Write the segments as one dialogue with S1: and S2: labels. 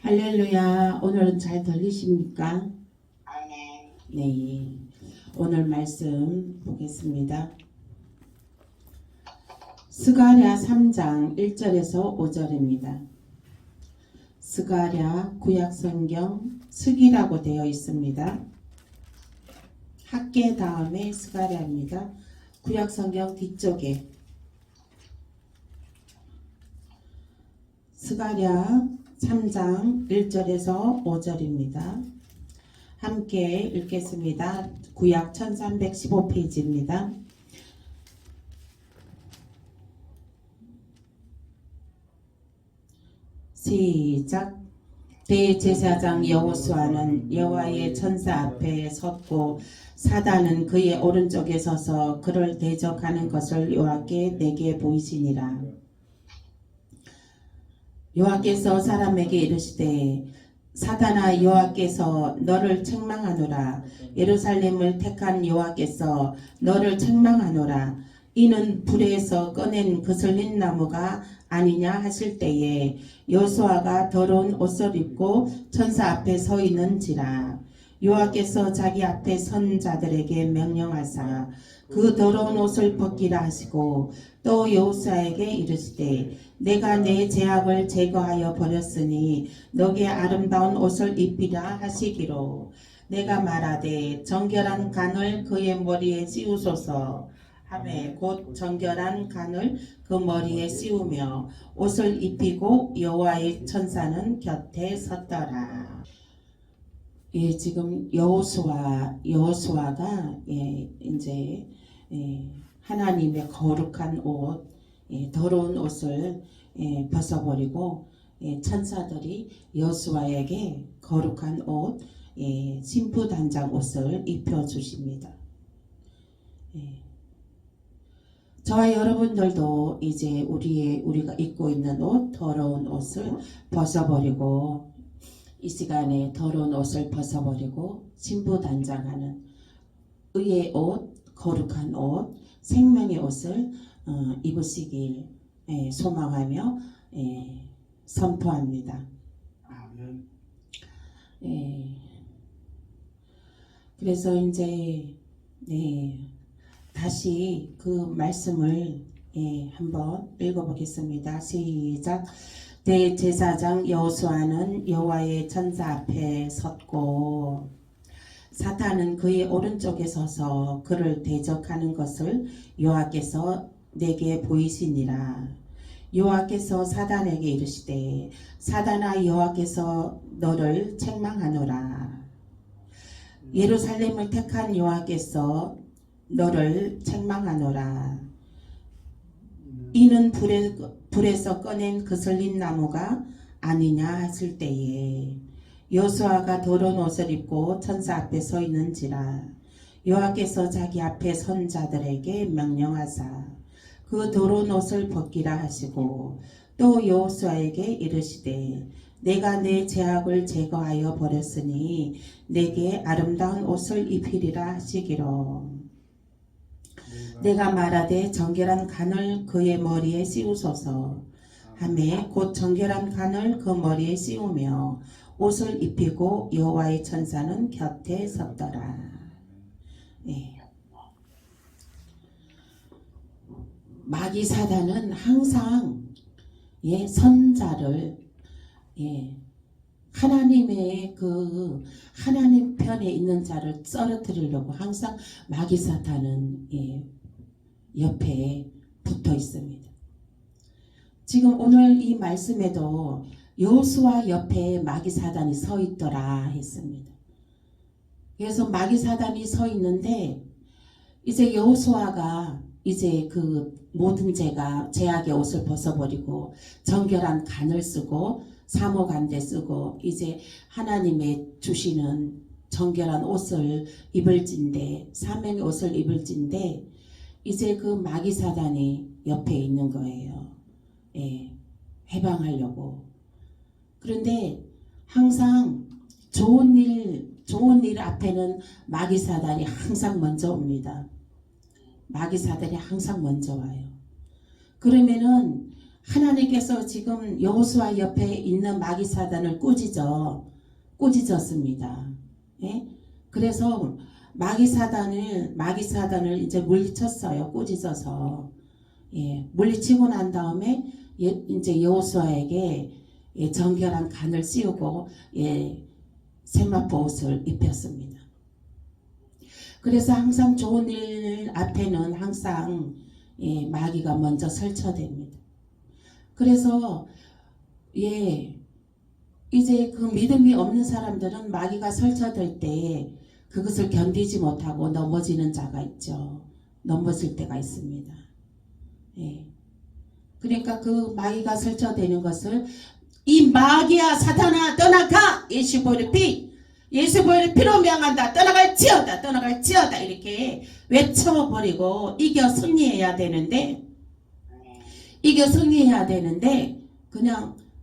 S1: 할렐루야. 오늘은 잘 들리십니까?
S2: 아멘.
S1: 네. 오늘 말씀 보겠습니다. 스가랴 3장 1절에서 5절입니다. 스가랴 구약성경 스기라고 되어 있습니다. 학계 다음에 스가랴입니다. 구약성경 뒤쪽에 스가랴 3장 1절에서 5절입니다. 함께 읽겠습니다. 구약 1315페이지입니다. 시작. 대제사장 여호수아는 여호와의 천사 앞에 섰고 사단은 그의 오른쪽에 서서 그를 대적하는 것을 여호와께 내게 보이시니라. 여호와께서 사람에게 이르시되 사단아, 여호와께서 너를 책망하노라. 예루살렘을 택한 여호와께서 너를 책망하노라. 이는 불에서 꺼낸 그슬린 나무가 아니냐 하실 때에 여호수아가 더러운 옷을 입고 천사 앞에 서 있는지라. 여호와께서 자기 앞에 선 자들에게 명령하사 그 더러운 옷을 벗기라 하시고 또 여호수아에게 이르시되 내가 내 죄악을 제거하여 버렸으니 너게 아름다운 옷을 입히라 하시기로 내가 말하되 정결한 간을 그의 머리에 씌우소서 하매 곧 정결한 간을 그 머리에 씌우며 옷을 입히고 여호와의 천사는 곁에 섰더라. 예, 지금 여호수아가 이제 하나님의 거룩한 옷, 더러운 옷을 벗어버리고 천사들이 여호수아에게 거룩한 옷, 신부단장 옷을 입혀주십니다. 저와 여러분들도 이제 우리가 입고 있는 옷, 더러운 옷을 벗어버리고 이 시간에 더러운 옷을 벗어버리고 신부단장하는 의의 옷, 거룩한 옷, 생명의 옷을 입으시길 소망하며 선포합니다.
S2: 아멘.
S1: 그래서 이제 다시 그 말씀을 한번 읽어보겠습니다. 시작. 대제사장 여호수아는 여호와의 천사 앞에 섰고 사탄은 그의 오른쪽에 서서 그를 대적하는 것을 여호와께서 내게 보이시니라. 여호와께서 사단에게 이르시되 사단아, 여호와께서 너를 책망하노라. 예루살렘을 택한 여호와께서 너를 책망하노라. 이는 불에서 꺼낸 그슬린 나무가 아니냐 하실 때에 여호수아가 더러운 옷을 입고 천사 앞에 서 있는지라. 여호와께서 자기 앞에 선 자들에게 명령하사 그 더러운 옷을 벗기라 하시고 또 여호수아에게 이르시되 내가 내 죄악을 제거하여 버렸으니 내게 아름다운 옷을 입히리라 하시기로 내가 말하되 정결한 간을 그의 머리에 씌우소서 하매 곧 정결한 간을 그 머리에 씌우며 옷을 입히고 여호와의 천사는 곁에 섰더라. 마귀 사단은 항상 선자를 하나님의 하나님 편에 있는 자를 썰어뜨리려고 항상 마귀 사탄은 옆에 붙어 있습니다. 지금 오늘 이 말씀에도 여호수아 옆에 마귀 사단이 서 있더라 했습니다. 그래서 마귀 사단이 서 있는데 이제 여호수아가 이제 그 모든 죄악의 옷을 벗어버리고 정결한 간을 쓰고 사모간대 쓰고 이제 하나님의 주시는 정결한 옷을 입을진데 사명의 옷을 입을진데 이제 그 마귀 사단이 옆에 있는 거예요. 해방하려고. 그런데 항상 좋은 일 앞에는 마귀 사단이 항상 먼저 옵니다. 마귀 사단이 항상 먼저 와요. 그러면은 하나님께서 지금 여호수아 옆에 있는 마귀 사단을 꾸짖었습니다. 예? 그래서 마귀 사단을 이제 물리쳤어요. 꾸짖어서. 예, 물리치고 난 다음에 이제 여호수아에게 정결한 간을 씌우고 세마포 옷을 입혔습니다. 그래서 항상 좋은 일 앞에는 항상 마귀가 먼저 설쳐됩니다. 그래서 이제 그 믿음이 없는 사람들은 마귀가 설쳐될 때 그것을 견디지 못하고 넘어지는 자가 있죠. 넘어질 때가 있습니다. 그러니까 그 마귀가 설쳐되는 것을 이 마귀야 사탄아 떠나가 예수보혈의 피로 명한다 떠나갈지어다 이렇게 외쳐버리고 이겨 승리해야 되는데 그냥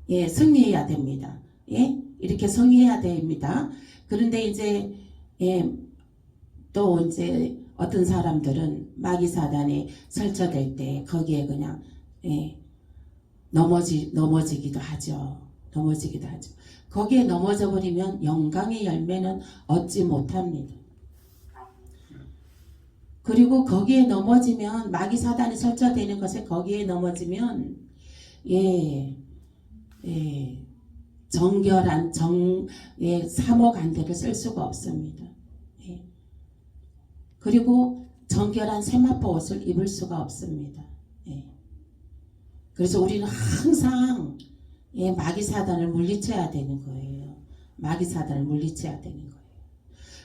S1: 승리해야 됩니다. 이렇게 승리해야 됩니다. 그런데 이제 또 이제 어떤 사람들은 마귀 사단에 설쳐될 때 거기에 그냥 넘어지기도 하죠. 거기에 넘어져 버리면 영광의 열매는 얻지 못합니다. 그리고 거기에 넘어지면 마귀 사단이 설쳐되는 것에 거기에 넘어지면 정결한 사모간대를 쓸 수가 없습니다. 그리고 정결한 세마포 옷을 입을 수가 없습니다. 그래서 우리는 항상 마귀 사단을 물리쳐야 되는 거예요.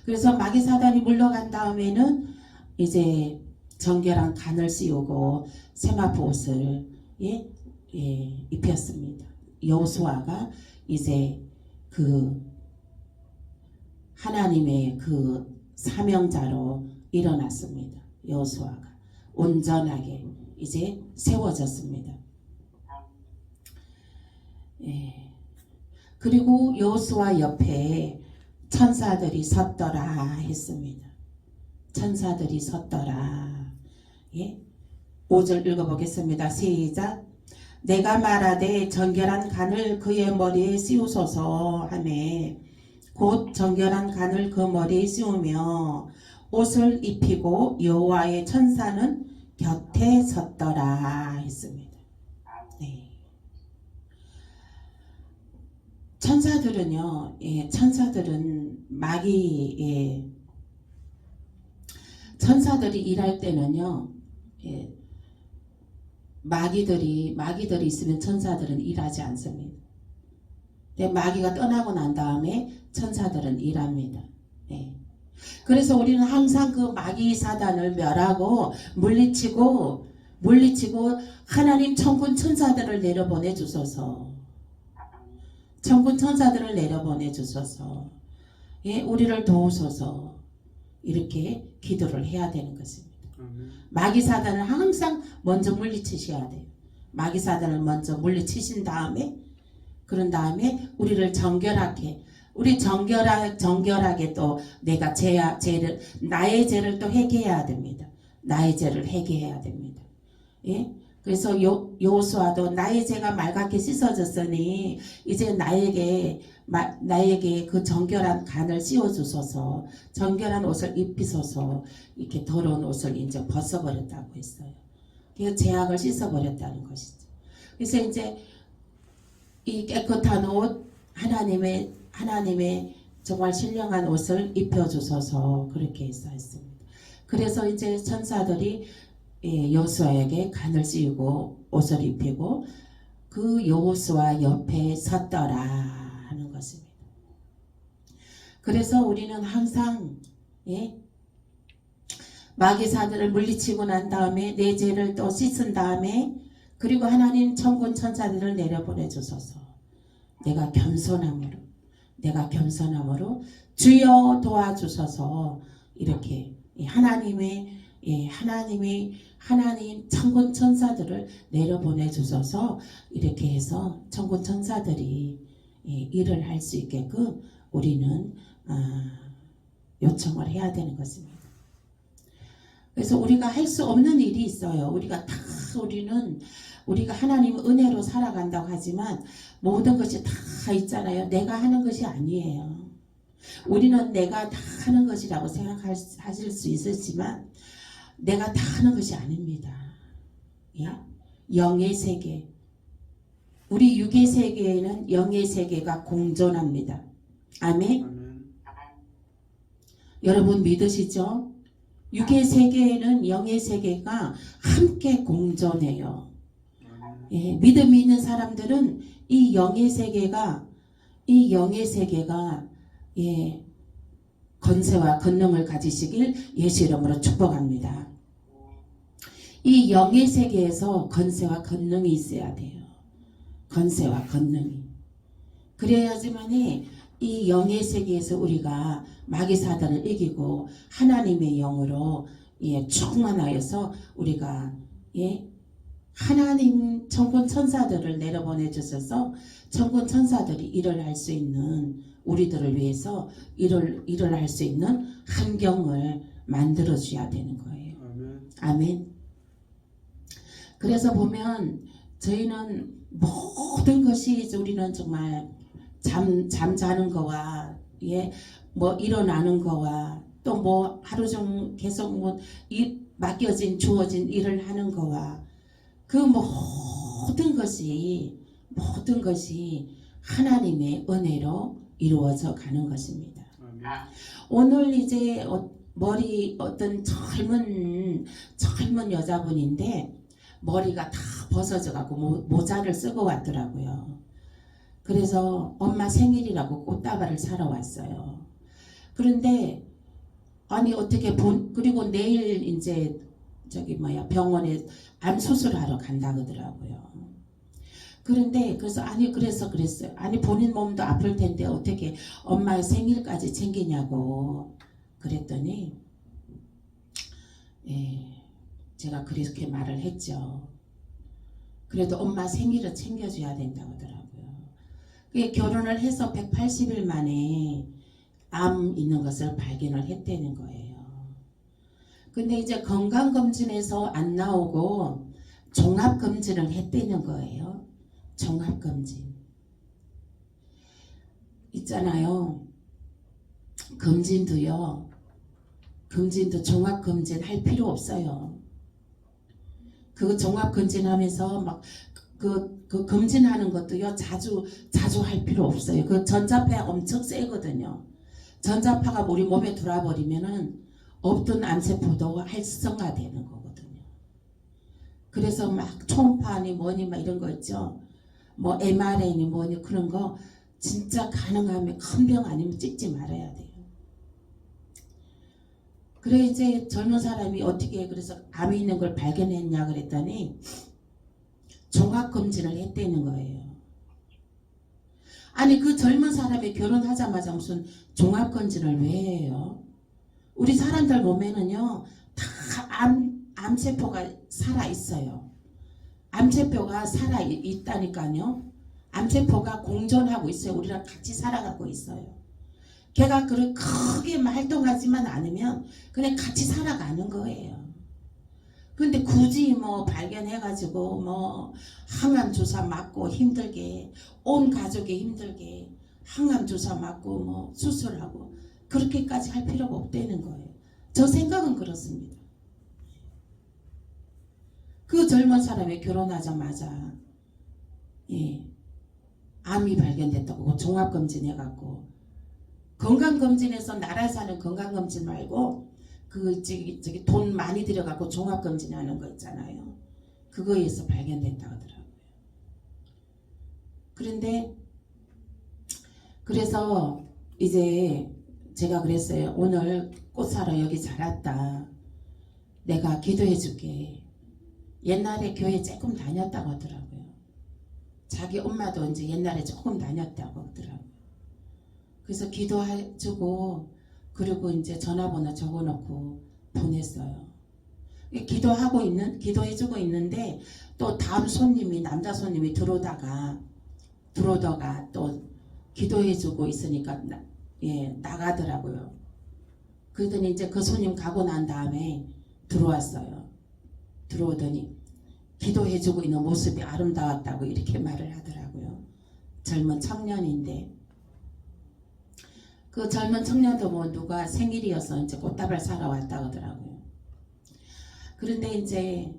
S1: 그래서 마귀 사단이 물러간 다음에는 이제 정결한 간을 씌우고 세마포 옷을 입혔습니다. 여호수아가 이제 그 하나님의 그 사명자로 일어났습니다. 여호수아가 온전하게 이제 세워졌습니다. 그리고 여호수아 옆에 천사들이 섰더라 했습니다. 천사들이 섰더라. 5절 읽어보겠습니다. 시작. 내가 말하되 정결한 간을 그의 머리에 씌우소서 하매 곧 정결한 간을 그 머리에 씌우며 옷을 입히고 여호와의 천사는 곁에 섰더라 했습니다. 천사들은요, 천사들은 천사들이 일할 때는요, 마귀들이 있으면 천사들은 일하지 않습니다. 근데 마귀가 떠나고 난 다음에 천사들은 일합니다. 그래서 우리는 항상 그 마귀 사단을 멸하고 물리치고 하나님 천군 천사들을 내려보내 주소서. 우리를 도우소서. 이렇게 기도를 해야 되는 것입니다. 마귀 사단을 항상 먼저 물리치셔야 돼요. 마귀 사단을 먼저 물리치신 다음에 그런 다음에 우리를 정결하게 또 내가 나의 죄를 또 회개해야 됩니다. 그래서 여호수아도 나의 죄가 맑게 씻어졌으니 이제 나에게 그 정결한 간을 씌워주소서, 정결한 옷을 입히소서. 이렇게 더러운 옷을 이제 벗어버렸다고 했어요. 그 죄악을 씻어버렸다는 것이죠. 그래서 이제 이 깨끗한 옷, 하나님의 정말 신령한 옷을 입혀주소서. 그렇게 했습니다. 그래서 이제 천사들이 여호수아에게 간을 씌우고 옷을 입히고 그 여호수아 옆에 섰더라 하는 것입니다. 그래서 우리는 항상 마귀 사단을 물리치고 난 다음에 내 죄를 또 씻은 다음에 그리고 하나님 천군 천사들을 내려보내 주소서. 내가 겸손함으로 주여 도와주소서. 이렇게 하나님 천군 천사들을 내려보내 주셔서 이렇게 해서 천군 천사들이 일을 할 수 있게끔 우리는 요청을 해야 되는 것입니다. 그래서 우리가 할 수 없는 일이 있어요. 우리는 우리가 하나님 은혜로 살아간다고 하지만 모든 것이 다 있잖아요. 내가 하는 것이 아니에요. 우리는 내가 다 하는 것이라고 생각하실 수 있었지만 내가 다 하는 것이 아닙니다. 예? 영의 세계, 우리 육의 세계에는 영의 세계가 공존합니다. 아멘.
S2: 아멘.
S1: 여러분 믿으시죠? 육의 세계에는 영의 세계가 함께 공존해요. 예, 믿음이 있는 사람들은 이 영의 세계가 예, 권세와 권능을 가지시길 예수 이름으로 축복합니다. 이 영의 세계에서 권세와 권능이 있어야 돼요. 권세와 권능이. 그래야지만이 이 영의 세계에서 우리가 마귀 사단을 이기고 하나님의 영으로 예, 충만하여서 우리가 예, 하나님 천군 천사들을 내려보내 주셔서 천군 천사들이 일을 할 수 있는 우리들을 위해서 일을 할 수 있는 환경을 만들어 줘야 되는 거예요.
S2: 아멘.
S1: 아멘. 그래서 보면 저희는 모든 것이 우리는 정말 잠자는 거와 예, 뭐 일어나는 거와 또 뭐 하루 종일 계속 뭐 맡겨진 주어진 일을 하는 거와 그 모든 것이 하나님의 은혜로 이루어져 가는 것입니다.
S2: 아멘.
S1: 오늘 이제 어떤 젊은 여자분인데 머리가 다 벗어져 갖고 모자를 쓰고 왔더라고요. 그래서 엄마 생일이라고 꽃다발을 사러 왔어요. 그런데 아니 어떻게 그리고 내일 이제 병원에 암 수술하러 간다 그러더라고요. 그런데 그랬어요. 아니 본인 몸도 아플 텐데 어떻게 엄마의 생일까지 챙기냐고 그랬더니 예, 제가 그렇게 말을 했죠. 그래도 엄마 생일을 챙겨줘야 된다고 하더라고요. 결혼을 해서 180일 만에 암 있는 것을 발견을 했다는 거예요. 근데 이제 건강검진에서 안 나오고 종합검진을 했다는 거예요. 종합검진. 있잖아요. 검진도 종합검진 할 필요 없어요. 그 종합검진 하면서 막 그 검진하는 것도요, 자주 할 필요 없어요. 그 전자파 엄청 세거든요. 전자파가 우리 몸에 들어와버리면은 없던 암세포도 활성화되는 거거든요. 그래서 막 초음파니 뭐니 막 이런 거 있죠. 뭐 MRI니 뭐니 그런 거 진짜 가능하면 큰 병 아니면 찍지 말아야 돼요. 그래 이제 젊은 사람이 어떻게 그래서 암이 있는 걸 발견했냐 그랬더니 종합검진을 했다는 거예요. 아니 그 젊은 사람이 결혼하자마자 무슨 종합검진을 왜 해요? 우리 사람들 몸에는요 다 암세포가 살아있어요. 암세포가 살아있다니까요. 암세포가 공존하고 있어요. 우리랑 같이 살아가고 있어요. 걔가 크게 활동하지만 않으면 그냥 같이 살아가는 거예요. 근데 굳이 뭐 발견해가지고 뭐 항암 주사 맞고 힘들게 온 가족이 힘들게 항암 주사 맞고 뭐 수술하고 그렇게까지 할 필요가 없다는 거예요. 저 생각은 그렇습니다. 그 젊은 사람이 결혼하자마자 예, 암이 발견됐다고 종합검진 해갖고 건강검진에서 나라에서 하는 건강검진 말고 저기 돈 많이 들여갖고 종합검진 하는 거 있잖아요. 그거에서 발견됐다고 하더라고요. 그래서 이제 제가 그랬어요. 오늘 꽃 사러 여기 잘 왔다. 내가 기도해 줄게. 옛날에 교회 조금 다녔다고 하더라고요. 자기 엄마도 이제 옛날에 조금 다녔다고 하더라고요. 그래서 기도해 주고 그리고 이제 전화번호 적어놓고 보냈어요. 기도해주고 있는데 또 다음 남자 손님이 들어오다가 또 기도해주고 있으니까 나가더라고요. 그러더니 이제 그 손님 가고 난 다음에 들어왔어요. 들어오더니 기도해주고 있는 모습이 아름다웠다고 이렇게 말을 하더라고요. 젊은 청년인데 그 젊은 청년도 뭐 누가 생일이어서 이제 꽃다발 사러 왔다 하더라고요. 그런데 이제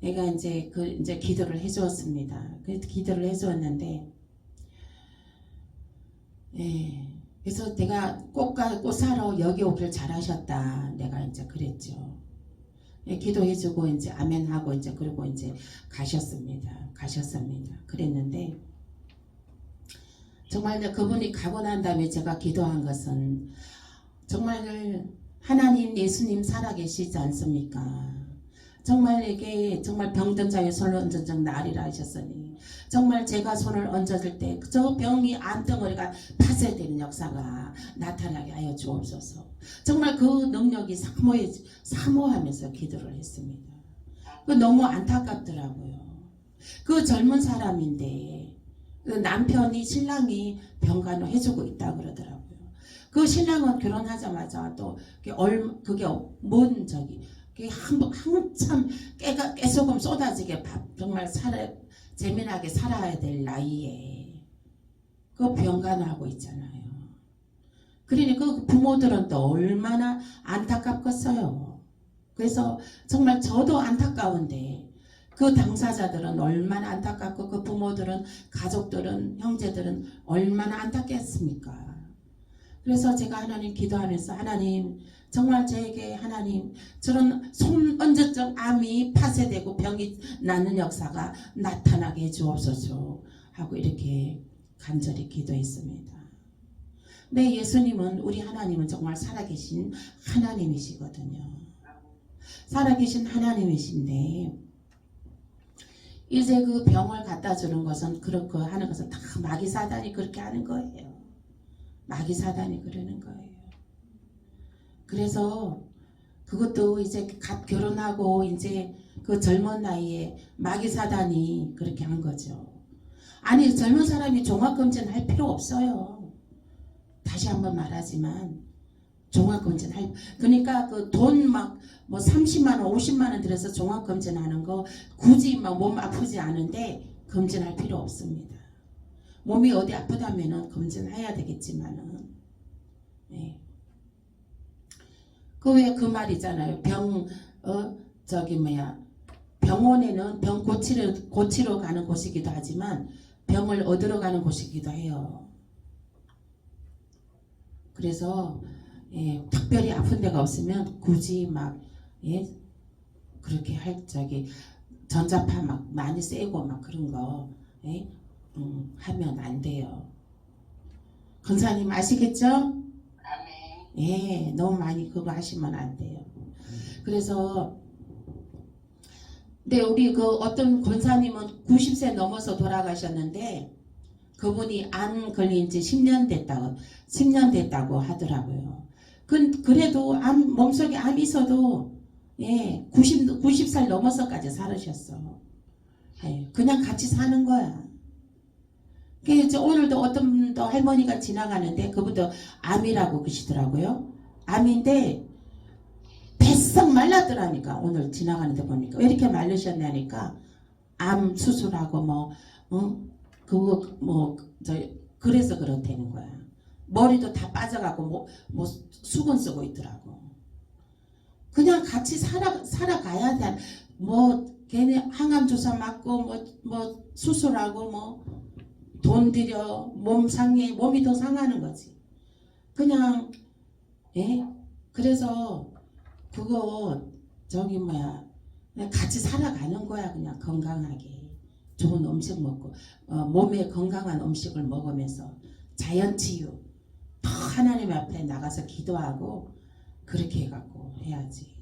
S1: 내가 이제 기도를 해주었습니다. 그래서 기도를 해주었는데, 예. 그래서 내가 꽃 사러 여기 오길 잘하셨다. 내가 이제 그랬죠. 예, 기도해주고 이제 아멘하고 이제 그리고 이제 가셨습니다. 그랬는데 정말 그분이 가고 난 다음에 제가 기도한 것은 정말 하나님 예수님 살아계시지 않습니까? 정말 이게 정말 병든 자의 손을 얹은 적 나리라 하셨으니 정말 제가 손을 얹어줄 때 저 병이 암덩어리가 파쇄되는 역사가 나타나게 하여 주옵소서. 정말 그 능력이 사모하면서 기도를 했습니다. 그 너무 안타깝더라고요. 그 젊은 사람인데 그 남편이 신랑이 병간호 해주고 있다 그러더라고요. 그 신랑은 결혼하자마자 또 그게 뭔 그게 한참 깨소금 쏟아지게 정말 재미나게 살아야 될 나이에 그 병간호하고 있잖아요. 그러니까 그 부모들은 또 얼마나 안타깝겠어요. 그래서 정말 저도 안타까운데 그 당사자들은 얼마나 안타깝고 그 부모들은 가족들은 형제들은 얼마나 안타깝겠습니까? 그래서 제가 하나님 기도하면서 하나님 정말 저에게 하나님 저런 손 얹었던 암이 파쇄되고 병이 낫는 역사가 나타나게 해주옵소서 하고 이렇게 간절히 기도했습니다. 네, 예수님은 우리 하나님은 정말 살아계신 하나님이시거든요. 살아계신 하나님이신데 이제 그 병을 갖다 주는 것은 그렇게 하는 것은 다 마귀 사단이 그렇게 하는 거예요. 마귀 사단이 그러는 거예요. 그래서 그것도 이제 갓 결혼하고 이제 그 젊은 나이에 마귀 사단이 그렇게 한 거죠. 아니 젊은 사람이 종합검진 할 필요 없어요. 다시 한번 말하지만 종합검진 그러니까 그 돈 막 뭐 30만 원 50만 원 들여서 종합검진 하는 거 굳이 막 몸 아프지 않은데 검진할 필요 없습니다. 몸이 어디 아프다면은 검진해야 되겠지만은 네. 그 왜 그 말이잖아요. 병원에는 병 고치러 가는 곳이기도 하지만 병을 얻으러 가는 곳이기도 해요. 그래서 특별히 아픈 데가 없으면 굳이 막 그렇게 전자파 막 많이 세고 막 그런 거 하면 안 돼요. 권사님 아시겠죠?
S2: 아멘.
S1: 너무 많이 그거 하시면 안 돼요. 그래서 우리 그 어떤 권사님은 90세 넘어서 돌아가셨는데 그분이 암 걸린 지 10년 됐다고 하더라고요. 그래도 몸속에 암이 있어도 90살 넘어서까지 살으셨어. 그냥 같이 사는 거야. 그래서 오늘도 어떤 또 할머니가 지나가는데 그분도 암이라고 그러시더라고요. 암인데 뱃썩 말랐더라니까. 오늘 지나가는데 보니까 왜 이렇게 말르셨냐니까 암 수술하고 그래서 그렇다는 거야. 머리도 다 빠져갖고 뭐 수건 쓰고 있더라고. 그냥 같이 살아가야 돼. 걔네 항암 주사 맞고 수술하고 돈 들여 몸이 더 상하는 거지. 그냥 그래서 그거 그냥 같이 살아가는 거야. 그냥 건강하게 좋은 음식 먹고 몸에 건강한 음식을 먹으면서 자연치유 더 하나님 앞에 나가서 기도하고 그렇게 해갖고 해야지.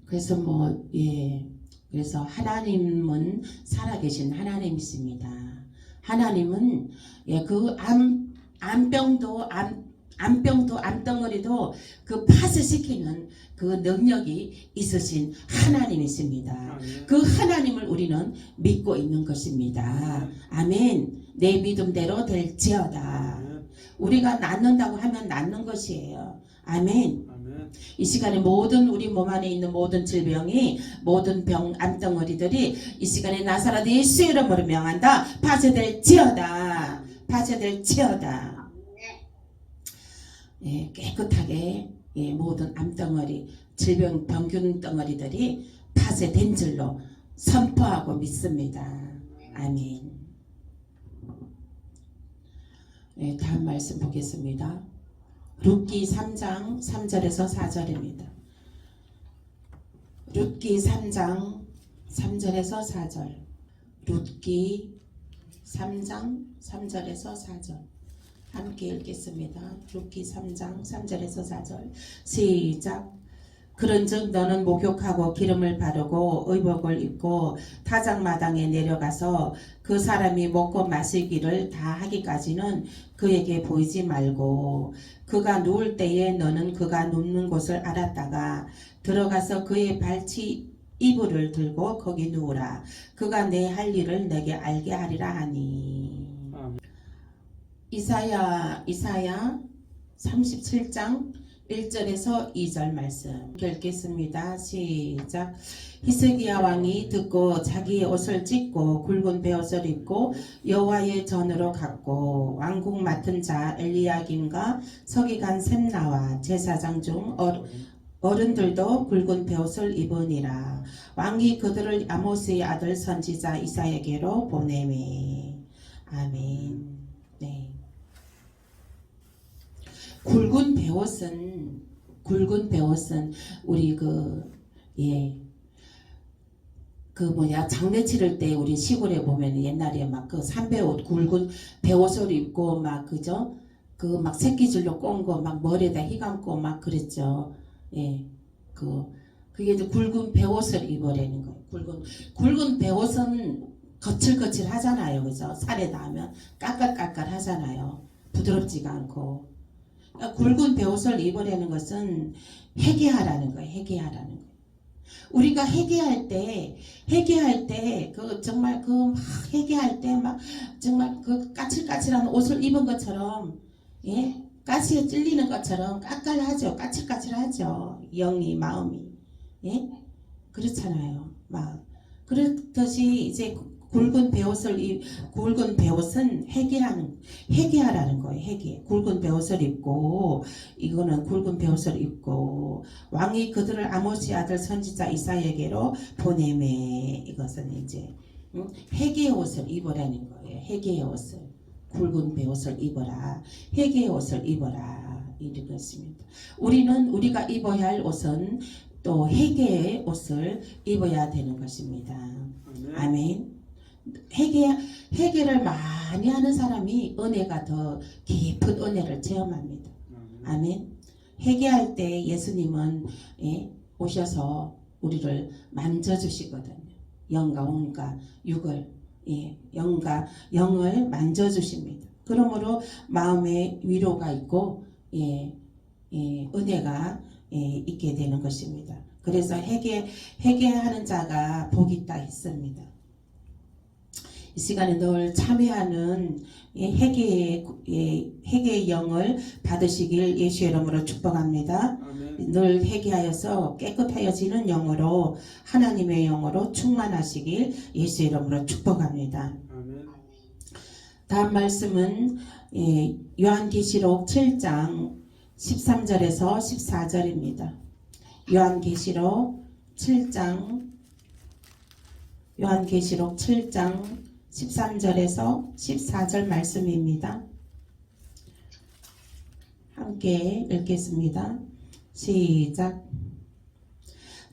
S1: 그래서 그래서 하나님은 살아계신 하나님이십니다. 하나님은 그 암병도 암덩어리도 그 파쇄시키는 그 능력이 있으신 하나님이십니다. 그 하나님을 우리는 믿고 있는 것입니다. 아멘. 내 믿음대로 될지어다. 우리가 낫는다고 하면 낫는 것이에요. 아멘. 이 시간에 모든 우리 몸 안에 있는 모든 질병이 모든 병 암덩어리들이 이 시간에 나사렛 예수 이름으로 명한다. 파쇄될지어다. 파쇄될지어다. 예, 깨끗하게 예, 모든 암덩어리 질병 병균 덩어리들이 파쇄된 줄로 선포하고 믿습니다. 아멘. 네, 다음 말씀 보겠습니다. 룻기 3장 3절에서 4절입니다. 룻기 3장 3절에서 4절. 룻기 3장 3절에서 4절. 함께 읽겠습니다. 룻기 3장 3절에서 4절. 시작. 그런즉 너는 목욕하고 기름을 바르고 의복을 입고 타작마당에 내려가서 그 사람이 먹고 마시기를 다 하기까지는 그에게 보이지 말고 그가 누울 때에 너는 그가 눕는 곳을 알았다가 들어가서 그의 발치 이불을 들고 거기 누우라. 그가 내 할 일을 내게 알게 하리라 하니. 이사야 37장 1절에서 2절 말씀 읽겠습니다. 시작. 히스기야 왕이 듣고 자기의 옷을 찢고 굵은 베옷을 입고 여호와의 전으로 갔고 왕국 맡은 자 엘리야김과 서기관 셈나와 제사장 중 어른들도 굵은 베옷을 입으니라. 왕이 그들을 아모스의 아들 선지자 이사야에게로 보내매. 아멘. 네. 굵은 베옷은 우리 장례 치를 때 우리 시골에 보면 옛날에 막 그 삼배옷 굵은 베옷을 입고 막 그죠? 그 막 새끼줄로 꼰 거 막 머리에다 휘감고 막 그랬죠. 예. 그게 이제 굵은 베옷을 입으라는 거예요. 굵은 베옷은 거칠거칠 하잖아요. 그죠? 살에 닿으면 까끌까끌 하잖아요. 부드럽지가 않고. 굵은 베옷을 입으려는 것은 회개하라는 거예요. 회개하라는 거예요. 우리가 회개할 때 정말 막 회개할 때 막 정말 그 까칠까칠한 옷을 입은 것처럼 예? 가시에 찔리는 것처럼 까끌하죠. 까칠까칠하죠. 영이 마음이 예? 그렇잖아요. 막 그렇듯이 이제 굵은 베옷은 회개하라는 거예요. 회개. 굵은 베옷을 입고 이거는 굵은 베옷을 입고 왕이 그들을 아모스의 아들 선지자 이사야에게로 보내매. 이것은 이제 회개의 옷을 입으라는 거예요. 회개의 옷을. 굵은 베옷을 입어라. 회개의 옷을 입어라. 이것입니다. 우리가 입어야 할 옷은 또 회개의 옷을 입어야 되는 것입니다. 아멘. 회개를 많이 하는 사람이 은혜가 더 깊은 은혜를 체험합니다. 아멘. 회개할 때 예수님은 오셔서 우리를 만져주시거든요. 영과 혼과 육을 영을 만져주십니다. 그러므로 마음에 위로가 있고 은혜가 있게 되는 것입니다. 그래서 회개하는 자가 복이 있다 했습니다. 이 시간에 늘 참여하는 회개의 영을 받으시길 예수의 이름으로 축복합니다. 아멘. 늘 회개하여서 깨끗하여지는 영으로 하나님의 영으로 충만하시길 예수의 이름으로 축복합니다. 아멘. 다음 말씀은 요한계시록 7장 13절에서 14절입니다. 요한계시록 7장 13절에서 14절 말씀입니다. 함께 읽겠습니다. 시작.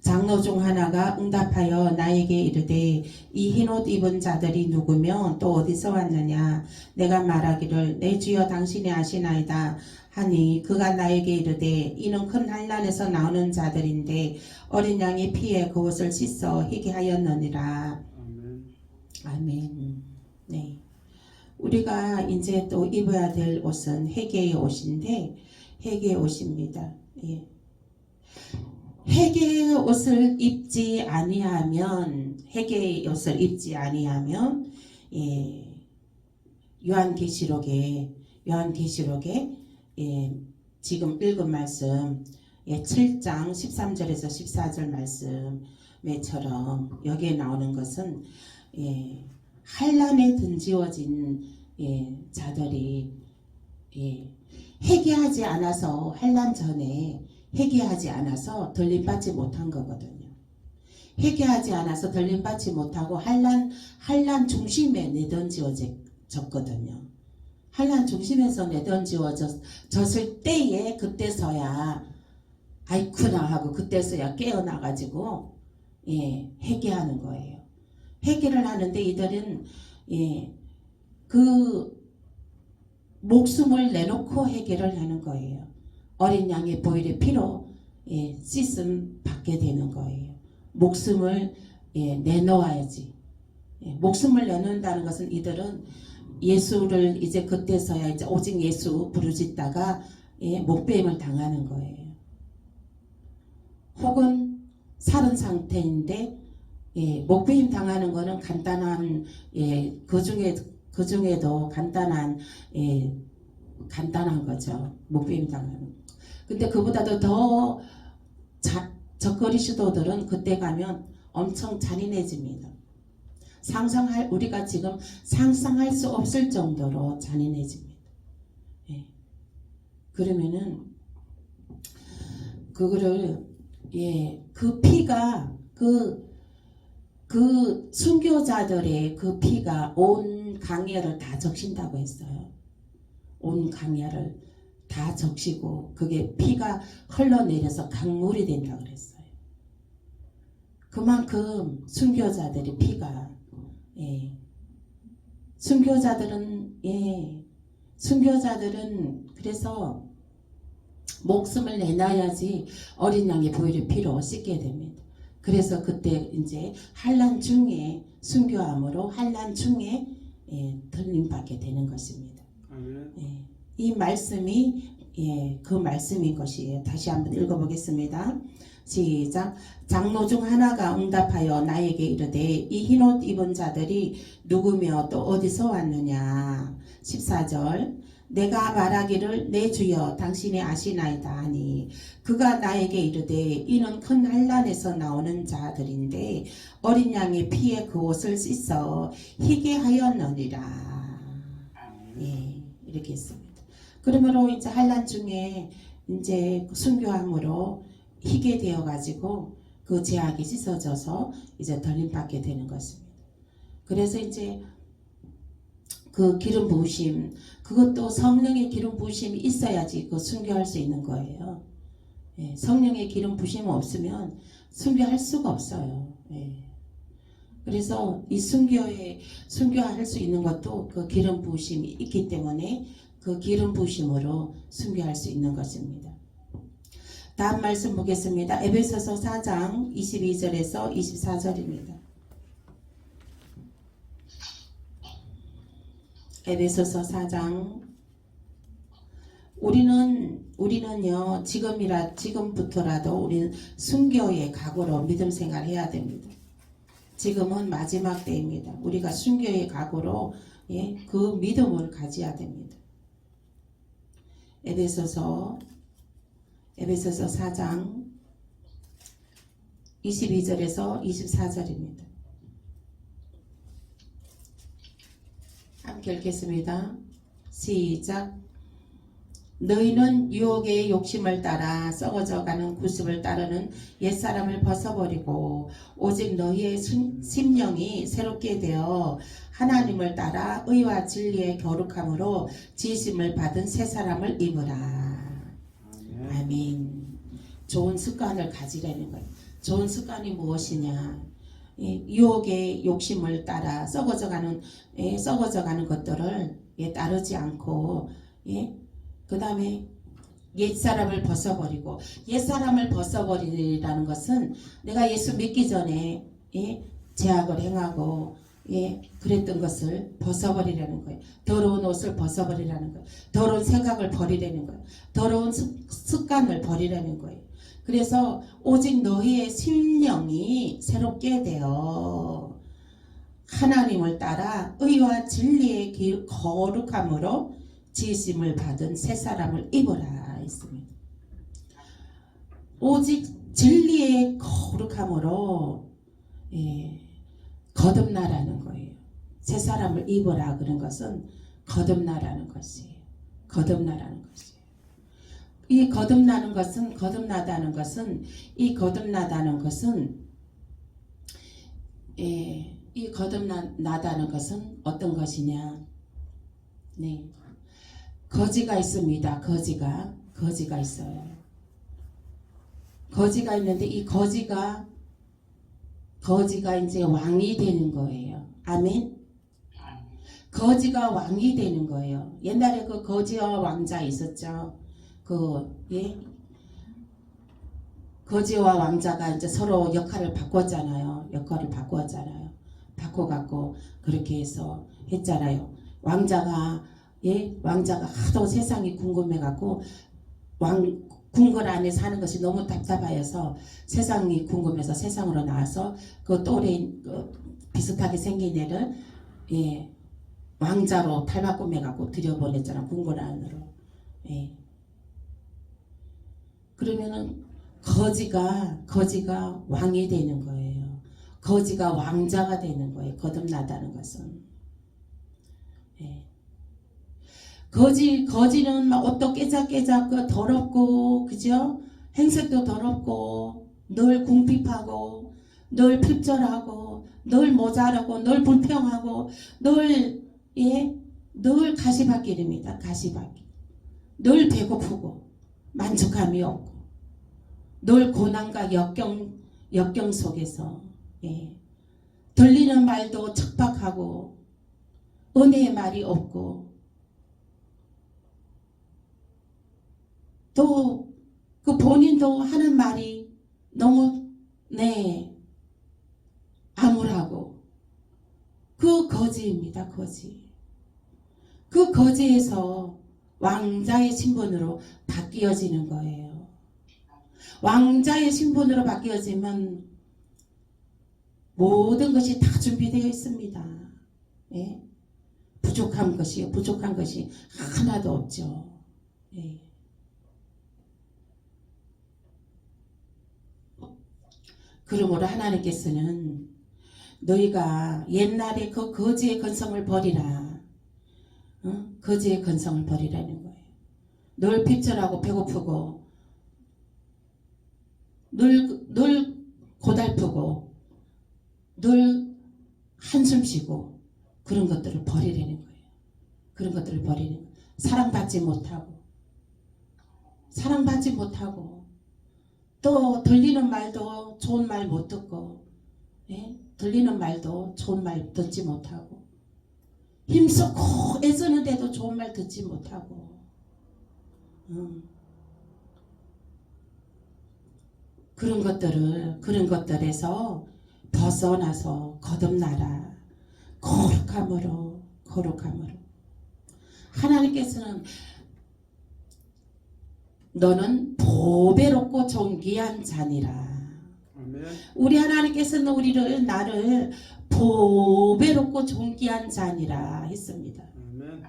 S1: 장로 중 하나가 응답하여 나에게 이르되 이 흰옷 입은 자들이 누구며 또 어디서 왔느냐. 내가 말하기를 내 주여 당신이 아시나이다 하니 그가 나에게 이르되 이는 큰 환난에서 나오는 자들인데 어린 양의 피에 그 옷을 씻어 희게 하였느니라. 아멘. 네. 우리가 이제 또 입어야 될 옷은 회개의 옷인데 회개의 옷입니다. 예. 회개의 옷을 입지 아니하면 요한계시록에 지금 읽은 말씀 예, 7장 13절에서 14절 말씀에처럼 여기에 나오는 것은 예, 환란에 던지워진 예, 자들이 예, 회개하지 않아서 환란 전에 회개하지 않아서 덜림받지 못한 거거든요. 회개하지 않아서 덜림받지 못하고 환란 중심에 내던지워졌거든요. 환란 중심에서 내던지워졌을 때에 그때서야 아이쿠나 하고 그때서야 깨어나가지고 예, 회개하는 거예요. 회개를 하는데 이들은 예, 그 목숨을 내놓고 회개를 하는 거예요. 어린 양의 보혈의 피로 예, 씻음 받게 되는 거예요. 목숨을 예, 내놓아야지. 예, 목숨을 내놓는다는 것은 이들은 예수를 이제 그때서야 이제 오직 예수 부르짖다가 예, 목배임을 당하는 거예요. 혹은 살은 상태인데 예, 목배임 당하는 거는 간단한 예, 그 중에도 간단한 예, 간단한 거죠. 목배임 당하는. 근데 그보다도 더 적거리 시도들은 그때 가면 엄청 잔인해집니다. 우리가 지금 상상할 수 없을 정도로 잔인해집니다. 예. 그러면은 그거를 예, 그 피가 그 순교자들의 그 피가 온 강야를 다 적신다고 했어요. 온 강야를 다 적시고 그게 피가 흘러내려서 강물이 된다고 그랬어요. 그만큼 순교자들의 피가 예, 순교자들은 그래서 목숨을 내놔야지 어린 양의 보혈의 피로 씻게 됩니다. 그래서 그때 이제 환란 중에 순교함으로 환란 중에 덜림받게 되는 것입니다. 예, 이 말씀이 그 말씀인 것이에요. 다시 한번 읽어보겠습니다. 시작. 장로 중 하나가 응답하여 나에게 이르되 이 흰옷 입은 자들이 누구며 또 어디서 왔느냐. 14절. 내가 말하기를 내 주여 당신이 아시나이다 하니 그가 나에게 이르되 이는 큰 환란에서 나오는 자들인데 어린 양의 피에 그 옷을 씻어 희게 하였느니라. 예, 이렇게 했습니다. 그러므로 이제 환란 중에 이제 순교함으로 희게 되어 가지고 그 죄악이 씻어져서 이제 덜림받게 되는 것입니다. 그래서 이제 그 기름 부으심, 그것도 성령의 기름 부으심이 있어야지 그 순교할 수 있는 거예요. 예, 성령의 기름 부으심 없으면 순교할 수가 없어요. 예. 그래서 이 순교할 수 있는 것도 그 기름 부으심이 있기 때문에 그 기름 부으심으로 순교할 수 있는 것입니다. 다음 말씀 보겠습니다. 에베소서 4장 22절에서 24절입니다. 에베소서 4장. 우리는요 지금부터라도 우리는 순교의 각오로 믿음 생활 해야 됩니다. 지금은 마지막 때입니다. 우리가 순교의 각오로 그 믿음을 가져야 됩니다. 에베소서 4장 22절에서 24절입니다. 함께 읽겠습니다. 시작. 너희는 유혹의 욕심을 따라 썩어져가는 구습을 따르는 옛사람을 벗어버리고 오직 너희의 심령이 새롭게 되어 하나님을 따라 의와 진리의 거룩함으로 지으심을 받은 새 사람을 입으라. 아멘. 좋은 습관을 가지라는 거예요. 좋은 습관이 무엇이냐? 유혹의 욕심을 따라 썩어져가는 것들을 따르지 않고 그 다음에 옛사람을 벗어버리고, 옛사람을 벗어버리라는 것은 내가 예수 믿기 전에 죄악을 행하고 그랬던 것을 벗어버리라는 거예요. 더러운 옷을 벗어버리라는 거예요. 더러운 생각을 버리라는 거예요. 더러운 습관을 버리라는 거예요. 그래서 오직 너희의 심령이 새롭게 되어 하나님을 따라 의와 진리의 거룩함으로 지으심을 받은 새 사람을 입으라 했습니다. 오직 진리의 거룩함으로 거듭나라는 거예요. 새 사람을 입으라 그런 것은 거듭나라는 것이에요. 거듭나라는 것이에요. 이 거듭나다는 것은 이 거듭나다는 것은 어떤 것이냐? 네, 거지가 있습니다. 거지가 있어요. 거지가 있는데 이 거지가 이제 왕이 되는 거예요. 아멘. 거지가 왕이 되는 거예요. 옛날에 그 거지와 왕자 있었죠. 거지와 왕자가 이제 서로 역할을 바꿨잖아요. 바꿔갖고 그렇게 해서 했잖아요. 왕자가 하도 세상이 궁금해갖고 궁궐 안에 사는 것이 너무 답답하여서 세상이 궁금해서 세상으로 나와서 그 또래 비슷하게 생긴 애를 왕자로 탈바꿈해갖고 들여보냈잖아. 궁궐 안으로. 그러면은 거지가 왕이 되는 거예요. 거지가 왕자가 되는 거예요. 거듭나다는 것은. 거지는 막 옷도 깨작깨작 더럽고, 그죠? 행색도 더럽고, 늘 궁핍하고, 늘 핍절하고, 늘 모자라고, 늘 불평하고, 늘 가시밭길입니다. 가시밭길. 늘 배고프고, 만족함이 없고, 늘 고난과 역경 속에서, 들리는 말도 척박하고, 은혜의 말이 없고, 또 그 본인도 하는 말이 너무 암울하고 그 거지입니다. 거지. 그 거지에서 왕자의 신분으로 바뀌어지는 거예요. 왕자의 신분으로 바뀌어지면 모든 것이 다 준비되어 있습니다. 부족한 것이 하나도 없죠. 그러므로 하나님께서는 너희가 옛날에 그 거지의 근성을 버리라. 거지의 근성을 버리라는 거예요. 늘 핍절하고 배고프고 늘 고달프고 늘 한숨 쉬고 그런 것들을 버리라는 거예요. 그런 것들을 버리는 거예요. 사랑받지 못하고 또 들리는 말도 좋은 말 못 듣고 들리는 말도 좋은 말 듣지 못하고 힘쓰고 애쓰는데도 좋은 말 듣지 못하고 그런 것들에서 벗어나서 거듭나라. 거룩함으로 하나님께서는 너는 보배롭고 존귀한 자니라.
S2: 아멘.
S1: 우리 하나님께서는 나를 보배롭고 존귀한 자니라 했습니다.
S2: 아멘.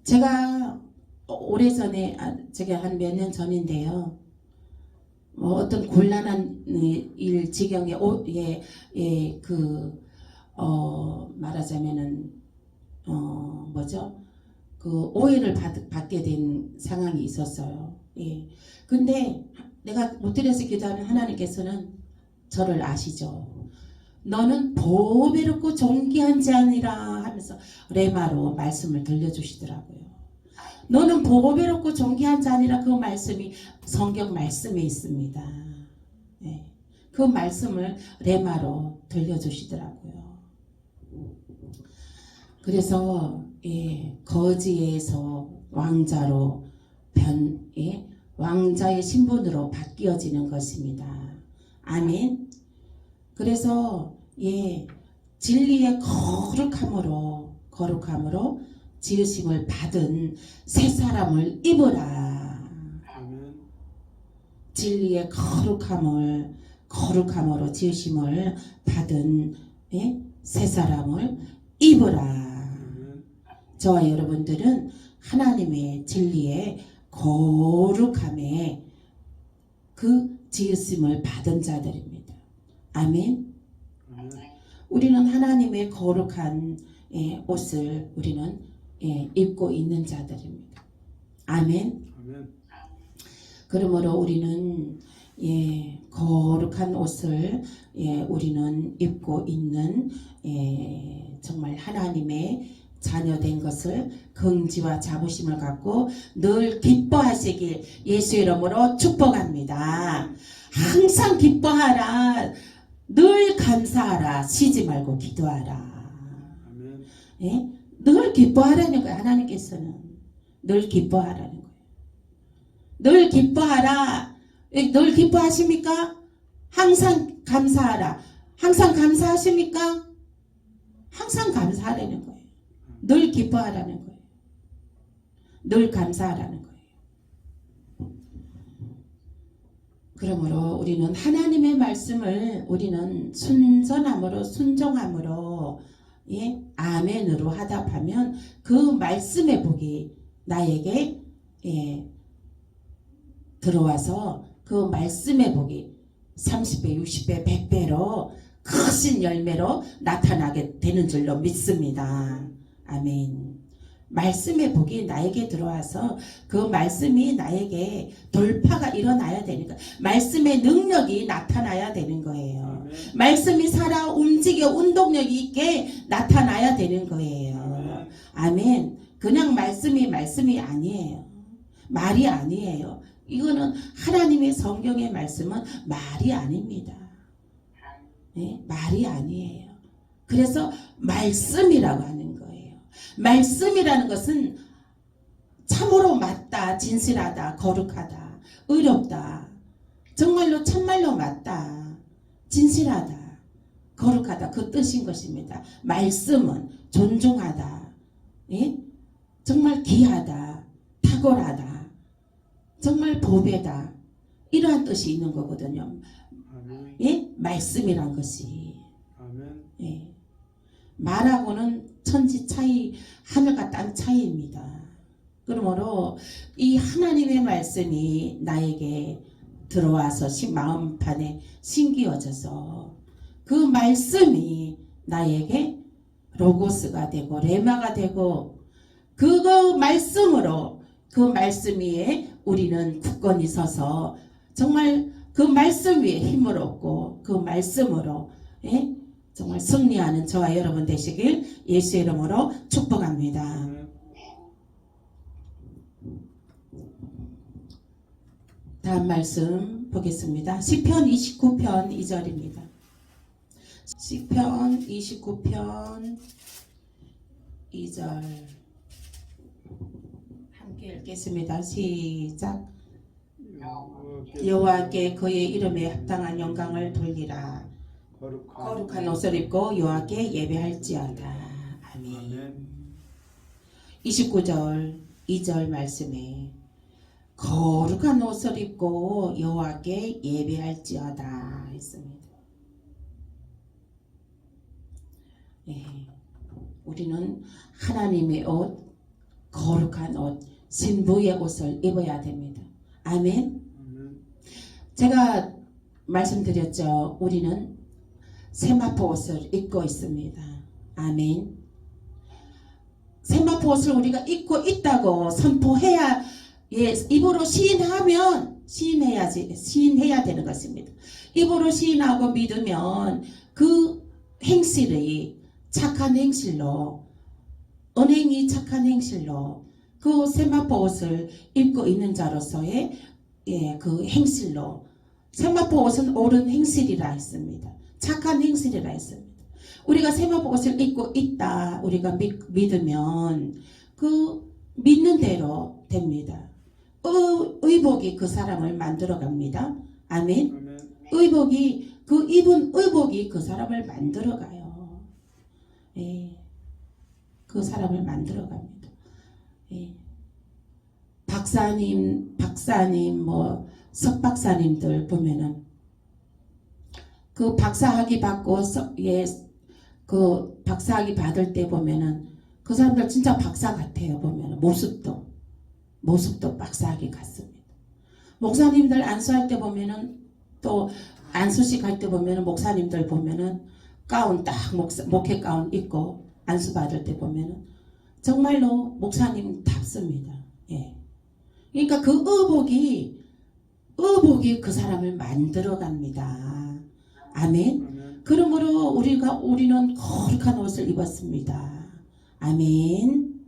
S1: 제가 오래전에 제가 한 몇 년 전인데요. 어떤 곤란한 일 지경에 말하자면은 그 오해를 받게 된 상황이 있었어요. 근데 내가 엎드려서 기도하면 하나님께서는 저를 아시죠. 너는 보배롭고 존귀한 자니라 하면서 레마로 말씀을 들려주시더라고요. 너는 보배롭고 존귀한 자니라 그 말씀이 성경 말씀에 있습니다. 그 말씀을 레마로 들려주시더라고요. 그래서 거지에서 왕자로 왕자의 신분으로 바뀌어지는 것입니다. 아멘. 그래서 진리의 거룩함으로 지으심을 받은 새 사람을 입으라.
S2: 아멘.
S1: 진리의 거룩함으로 지으심을 받은 새 사람을 입으라. 저와 여러분들은 하나님의 진리의 거룩함에 그 지으심을 받은 자들입니다. 아멘.
S2: 아멘.
S1: 우리는 하나님의 거룩한 옷을 우리는 입고 있는 자들입니다. 아멘.
S2: 아멘.
S1: 그러므로 우리는 거룩한 옷을 우리는 입고 있는 정말 하나님의 자녀된 것을 긍지와 자부심을 갖고 늘 기뻐하시길 예수 이름으로 축복합니다. 항상 기뻐하라. 늘 감사하라. 쉬지 말고 기도하라.
S2: 아멘.
S1: 예? 늘 기뻐하라는 거예요. 하나님께서는 늘 기뻐하라는 거예요. 늘 기뻐하라. 늘 기뻐하십니까? 항상 감사하라. 항상 감사하십니까? 항상 감사하라는 거예요. 늘 기뻐하라는 거예요. 늘 감사하라는 거예요. 그러므로 우리는 하나님의 말씀을 우리는 순전함으로 순종함으로 아멘으로 하답하면 그 말씀의 복이 나에게 들어와서 그 말씀의 복이 30배, 60배, 100배로 크신 열매로 나타나게 되는 줄로 믿습니다. 아멘. 말씀의 복이 나에게 들어와서 그 말씀이 나에게 돌파가 일어나야 되니까 말씀의 능력이 나타나야 되는 거예요.
S2: 아멘.
S1: 말씀이 살아 움직여 운동력 있게 나타나야 되는 거예요. 아멘. 그냥 말씀이 아니에요. 말이 아니에요. 이거는 하나님의 성경의 말씀은 말이 아닙니다. 네? 말이 아니에요. 그래서 말씀이라고 하는 거예요. 말씀이라는 것은 참으로 맞다, 진실하다, 거룩하다, 의롭다. 정말로 참말로 맞다, 진실하다, 거룩하다. 그 뜻인 것입니다. 말씀은 존중하다, 예? 정말 귀하다, 탁월하다, 정말 보배다. 이러한 뜻이 있는 거거든요.
S2: 아멘.
S1: 예? 말씀이란 것이.
S2: 아멘.
S1: 예. 말하고는 천지 차이, 하늘과 땅 차이입니다. 그러므로 이 하나님의 말씀이 나에게 들어와서 마음판에 심기어져서 그 말씀이 나에게 로고스가 되고 레마가 되고 그거 말씀으로 그 말씀 위에 우리는 굳건히 서서 정말 그 말씀 위에 힘을 얻고 그 말씀으로 정말 승리하는 저와 여러분 되시길 예수 이름으로 축복합니다.
S2: 아멘.
S1: 다음 말씀 보겠습니다. 시편 29편 2절입니다. 시편 29편 2절 함께 읽겠습니다. 시작. 여호와께 그의 이름에 합당한 영광을 돌리라. 거룩한 옷을 입고 여호와께 예배할지어다. 아멘.
S2: 아멘.
S1: 29절 2절 말씀에 거룩한 옷을 입고 여호와께 예배할지어다 했습니다. 네, 우리는 하나님의 옷, 거룩한 옷, 신부의 옷을 입어야 됩니다. 아멘.
S2: 아멘.
S1: 제가 말씀드렸죠. 우리는 세마포 옷을 입고 있습니다. 아멘. 세마포 옷을 우리가 입고 있다고 선포해야, 입으로 시인하면 시인해야 되는 것입니다. 입으로 시인하고 믿으면 그 행실이 착한 행실로, 언행이 착한 행실로 그 세마포 옷을 입고 있는 자로서의 그 행실로, 세마포 옷은 옳은 행실이라 했습니다. 착한 행실이라 했습니다. 우리가 세마포 옷을 입고 있다 우리가 믿으면 그 믿는 대로 됩니다. 의복이 그 사람을 만들어 갑니다. 아멘.
S2: 아멘.
S1: 의복이, 그 입은 의복이 그 사람을 만들어 가요. 그 사람을 만들어 갑니다. 박사님, 뭐 석박사님들 보면은 그 박사학위 받고 그 박사학위 받을 때 보면은 그 사람들 진짜 박사 같아요. 보면은 모습도 모습도 빡싸하게 같습니다. 목사님들 안수할 때 보면은 또 안수식 할 때 보면은 목사님들 보면은 가운 딱 목회 가운 입고 안수 받을 때 보면은 정말로 목사님답습니다. 예. 그러니까 그 의복이 그 사람을 만들어 갑니다. 아멘.
S2: 아멘.
S1: 그러므로 우리는 거룩한 옷을 입었습니다. 아멘.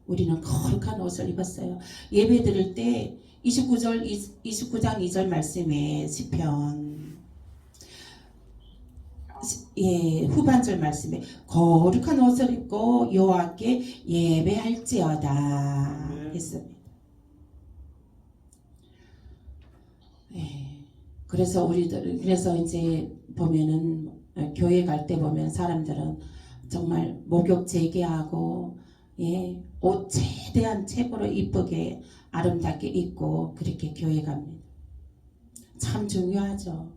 S1: 우리는 거룩한 옷을 입었어요. 예배 드릴 때 29장 2절 말씀에 시편 후반절 말씀에 거룩한 옷을 입고 여호와께 예배할지어다 했습니다. 그래서 이제 보면은 교회 갈 때 보면 사람들은 정말 목욕 재개하고 옷 최대한 최고로 이쁘게 아름답게 입고 그렇게 교회 갑니다. 참 중요하죠.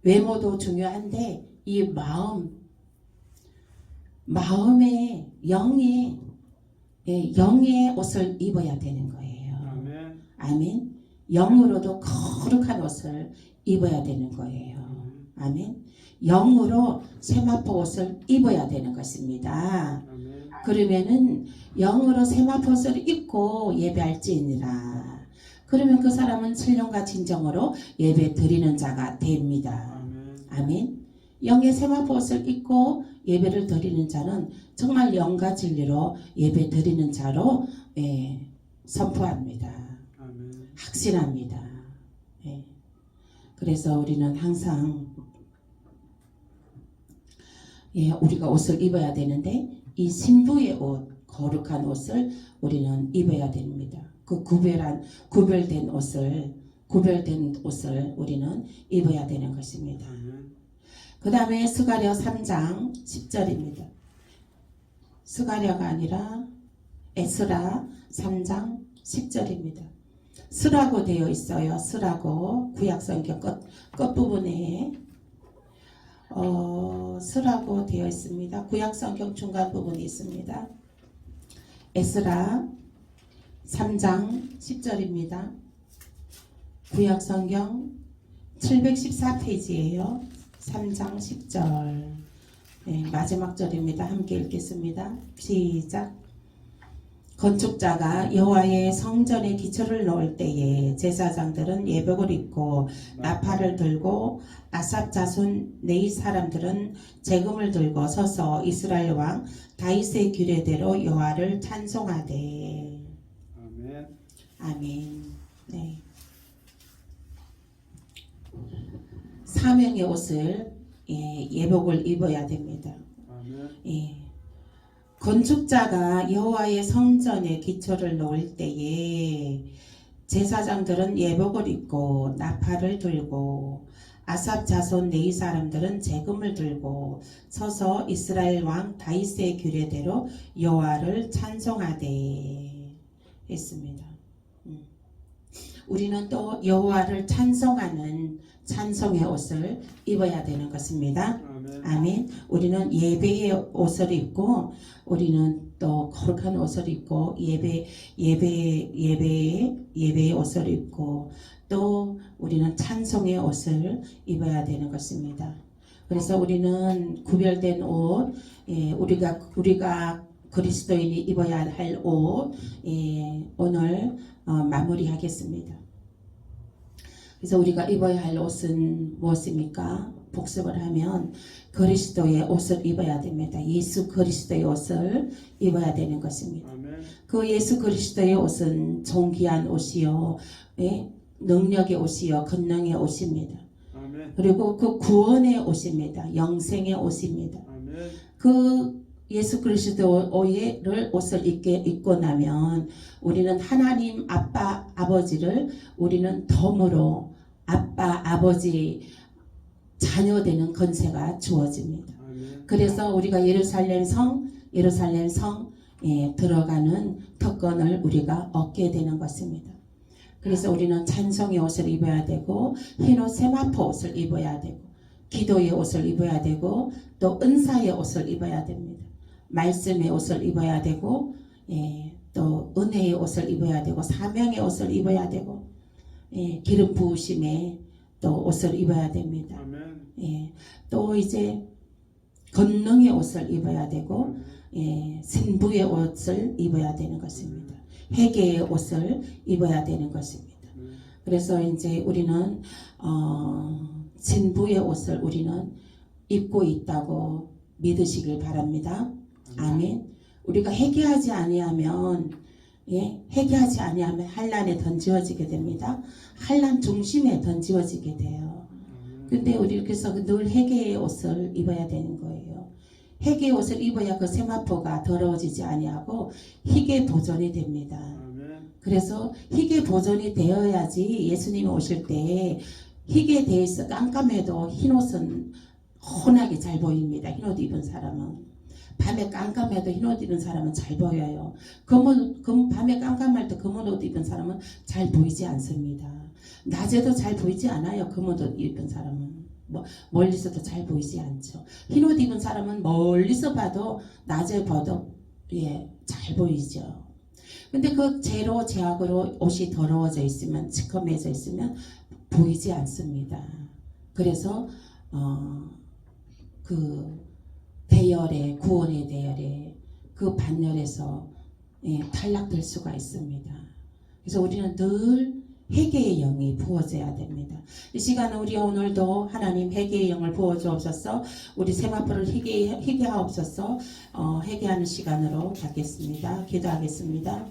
S1: 외모도 중요한데 이 마음의 영의 옷을 입어야 되는 거예요.
S2: 아멘.
S1: 아멘. 영으로도 거룩한 옷을 입어야 되는 거예요. 아멘. 영으로 세마포 옷을 입어야 되는 것입니다.
S2: 아멘.
S1: 그러면은 영으로 세마포 옷을 입고 예배할지니라. 그러면 그 사람은 신령과 진정으로 예배 드리는 자가 됩니다.
S2: 아멘.
S1: 아멘. 영의 세마포 옷을 입고 예배를 드리는 자는 정말 영과 진리로 예배 드리는 자로 선포합니다.
S2: 아멘.
S1: 확신합니다. 그래서 우리는 항상 우리가 옷을 입어야 되는데 이 신부의 옷, 거룩한 옷을 우리는 입어야 됩니다. 그 구별된 옷을 우리는 입어야 되는 것입니다. 그 다음에 스가랴 3장 10절입니다. 스가랴가 아니라 에스라 3장 10절입니다. 스라고 되어 있어요. 스라고 구약성경 끝부분에 스라고 되어 있습니다. 구약성경 중간 부분이 있습니다. 에스라 3장 10절입니다. 구약성경 714페이지예요. 3장 10절. 마지막 절입니다. 함께 읽겠습니다. 시작. 건축자가 여호와의 성전에 기초를 놓을 때에 제사장들은 예복을 입고 나팔을 들고 아삽 자손 네이 사람들은 재금을 들고 서서 이스라엘 왕 다윗의 규례대로 여호와를 찬송하되.
S2: 아멘.
S1: 아멘. 네. 사명의 옷을 예복을 입어야 됩니다.
S2: 아멘.
S1: 건축자가 여호와의 성전에 기초를 놓을 때에 제사장들은 예복을 입고 나팔을 들고 아삽 자손 네이 사람들은 재금을 들고 서서 이스라엘 왕 다윗의 규례대로 여호와를 찬송하되 했습니다. 우리는 또 여호와를 찬송하는 찬송의 옷을 입어야 되는 것입니다. 아멘. 우리는 예배의 옷을 입고 우리는 또 거룩한 옷을 입고 예배의 옷을 입고 또 우리는 찬송의 옷을 입어야 되는 것입니다. 그래서 우리는 구별된 옷, 우리가 그리스도인이 입어야 할 옷, 오늘 마무리하겠습니다. 그래서 우리가 입어야 할 옷은 무엇입니까? 복습을 하면 그리스도의 옷을 입어야 됩니다. 예수 그리스도의 옷을 입어야 되는 것입니다.
S2: 아멘.
S1: 그 예수 그리스도의 옷은 존귀한 옷이요, 능력의 옷이요, 권능의 옷입니다.
S2: 아멘.
S1: 그리고 그 구원의 옷입니다. 영생의 옷입니다.
S2: 아멘.
S1: 그 예수 그리스도의 옷을 입고 나면 우리는 하나님 아빠 아버지를 우리는 덤으로 아빠 아버지 자녀 되는 권세가 주어집니다.
S2: 아멘.
S1: 그래서 우리가 예루살렘 성 들어가는 특권을 우리가 얻게 되는 것입니다. 그래서 우리는 찬송의 옷을 입어야 되고 흰옷 세마포 옷을 입어야 되고 기도의 옷을 입어야 되고 또 은사의 옷을 입어야 됩니다. 말씀의 옷을 입어야 되고 또 은혜의 옷을 입어야 되고 사명의 옷을 입어야 되고 기름 부으심의 또 옷을 입어야 됩니다.
S2: 아멘.
S1: 또 이제 권능의 옷을 입어야 되고 신부의 옷을 입어야 되는 것입니다. 회개의 옷을 입어야 되는 것입니다. 그래서 이제 우리는 신부의 옷을 우리는 입고 있다고 믿으시길 바랍니다. 아멘. 우리가 회개하지 아니하면 회개하지 아니하면 환난에 던지어지게 됩니다. 환난 중심에 던지어지게 돼요. 근데 우리 그래서 늘 회개의 옷을 입어야 되는 거예요. 회개의 옷을 입어야 그 세마포가 더러워지지 아니하고 희게 보존이 됩니다. 그래서 희게 보존이 되어야지 예수님이 오실 때 희게 돼 있어 깜깜해도 흰옷은 환하게 잘 보입니다. 흰옷 입은 사람은 밤에 깜깜해도 흰옷 입은 사람은 잘 보여요. 밤에 깜깜할 때 검은 옷 입은 사람은 잘 보이지 않습니다. 낮에도 잘 보이지 않아요. 검은 옷 입은 사람은 멀리서도 잘 보이지 않죠. 흰옷 입은 사람은 멀리서 봐도 낮에 봐도 잘 보이죠. 근데 그 죄로 죄악으로 옷이 더러워져 있으면 시커매져 있으면 보이지 않습니다. 그래서 그 대열에 구원의 대열에 그 반열에서 탈락될 수가 있습니다. 그래서 우리는 늘 회개의 영이 부어져야 됩니다. 이 시간은 우리 오늘도 하나님 회개의 영을 부어주옵소서. 우리 세마포를 회개하옵소서. 회개하는 시간으로 갖겠습니다. 기도하겠습니다.